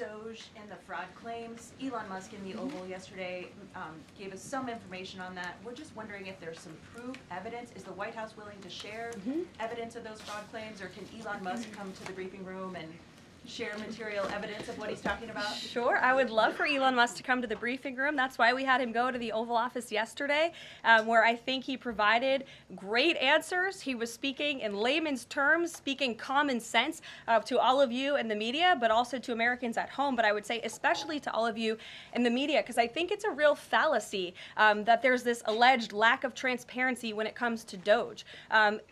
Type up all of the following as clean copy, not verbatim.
DOGE and the fraud claims. Elon Musk in the Oval yesterday gave us some information on that. We're just wondering if there's some proof, evidence. Is the White House willing to share evidence of those fraud claims, or can Elon Musk come to the briefing room and share material evidence of what he's talking about? Sure, I would love for Elon Musk to come to the briefing room. That's why we had him go to the Oval Office yesterday, where I think he provided great answers. He was speaking in layman's terms, speaking common sense to all of you in the media, but also to Americans at home. But I would say especially to all of you in the media, because I think it's a real fallacy that there's this alleged lack of transparency when it comes to DOGE.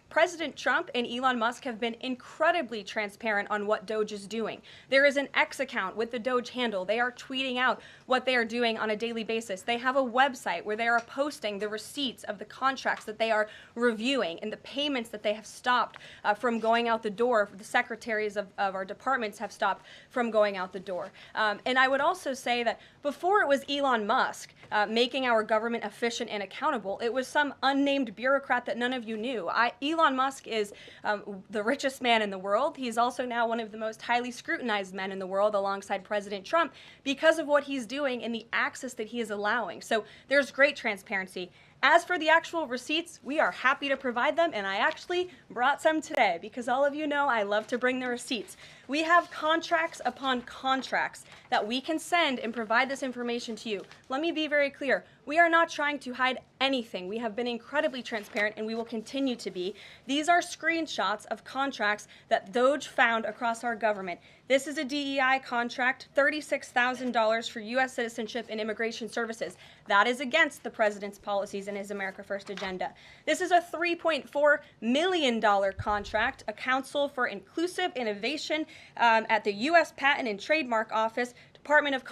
President Trump and Elon Musk have been incredibly transparent on what DOGE is doing. There is an X account with the DOGE handle. They are tweeting out what they are doing on a daily basis. They have a website where they are posting the receipts of the contracts that they are reviewing and the payments that they have stopped from going out the door. The secretaries of our departments have stopped from going out the door. And I would also say that before it was Elon Musk making our government efficient and accountable, it was some unnamed bureaucrat that none of you knew. Elon Musk is the richest man in the world. He's also now one of the most highly scrutinized men in the world alongside President Trump because of what he's doing and the access that he is allowing. So there's great transparency. As for the actual receipts, we are happy to provide them, and I actually brought some today because all of you know I love to bring the receipts. We have contracts upon contracts that we can send and provide this information to you. Let me be very clear. We are not trying to hide anything. We have been incredibly transparent, and we will continue to be. These are screenshots of contracts that DOGE found across our government. This is a DEI contract, $36,000 for U.S. citizenship and immigration services. That is against the president's policies and his America First agenda. This is a $3.4 million contract, a Council for Inclusive Innovation at the U.S. Patent and Trademark Office, Department of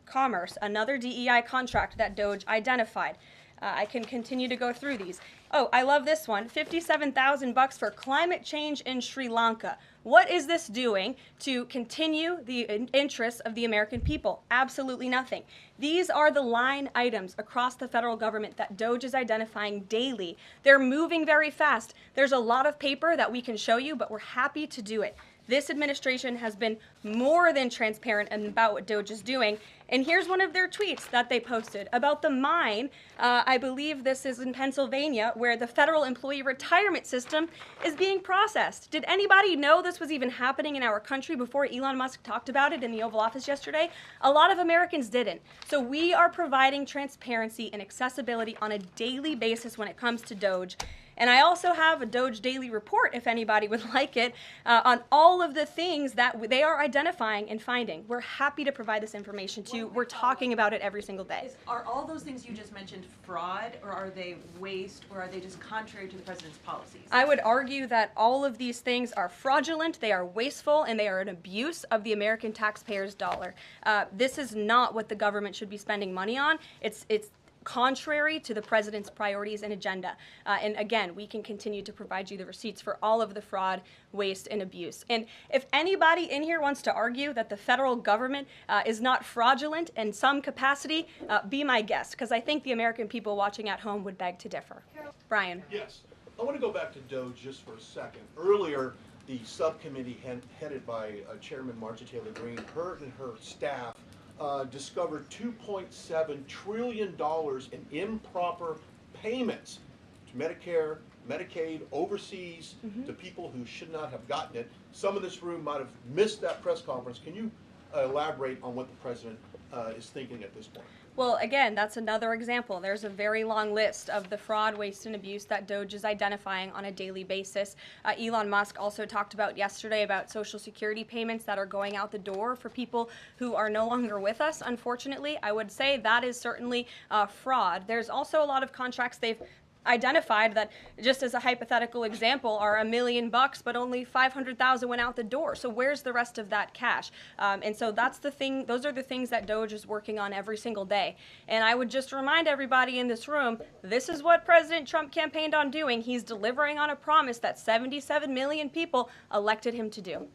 Commerce, another DEI contract that DOGE identified. I can continue to go through these. Oh, I love this one, $57,000 for climate change in Sri Lanka. What is this doing to continue the interests of the American people? Absolutely nothing. These are the line items across the federal government that DOGE is identifying daily. They're moving very fast. There's a lot of paper that we can show you, but we're happy to do it. This administration has been more than transparent about what DOGE is doing. And here's one of their tweets that they posted about the mine. I believe this is in Pennsylvania, where the federal employee retirement system is being processed. Did anybody know this was even happening in our country before Elon Musk talked about it in the Oval Office yesterday? A lot of Americans didn't. So we are providing transparency and accessibility on a daily basis when it comes to DOGE. And I also have a DOGE daily report, if anybody would like it, on all of the things that they are identifying and finding. We're happy to provide this information to you. We're talking about it every single day. Are all those things you just mentioned fraud, or are they waste, or are they just contrary to the president's policies? I would argue that all of these things are fraudulent, they are wasteful, and they are an abuse of the American taxpayer's dollar. This is not what the government should be spending money on. It's contrary to the president's priorities and agenda. And again, we can continue to provide you the receipts for all of the fraud, waste, and abuse. And if anybody in here wants to argue that the federal government is not fraudulent in some capacity, be my guest, because I think the American people watching at home would beg to differ. Brian. Yes. I want to go back to DOGE just for a second. Earlier, the subcommittee headed by Chairman Marjorie Taylor Greene, her and her staff discovered $2.7 trillion in improper payments to Medicare, Medicaid, overseas, to people who should not have gotten it. Some of this room might have missed that press conference. Can you elaborate on what the president is thinking at this point? Well, again, that's another example. There's a very long list of the fraud, waste, and abuse that DOGE is identifying on a daily basis. Elon Musk also talked about yesterday about Social Security payments that are going out the door for people who are no longer with us, unfortunately. I would say that is certainly fraud. There's also a lot of contracts they've identified that, just as a hypothetical example, are $1 million, but only 500,000 went out the door. So where's the rest of that cash? And so that's the thing. Those are the things that DOGE is working on every single day. And I would just remind everybody in this room, this is what President Trump campaigned on doing. He's delivering on a promise that 77 million people elected him to do.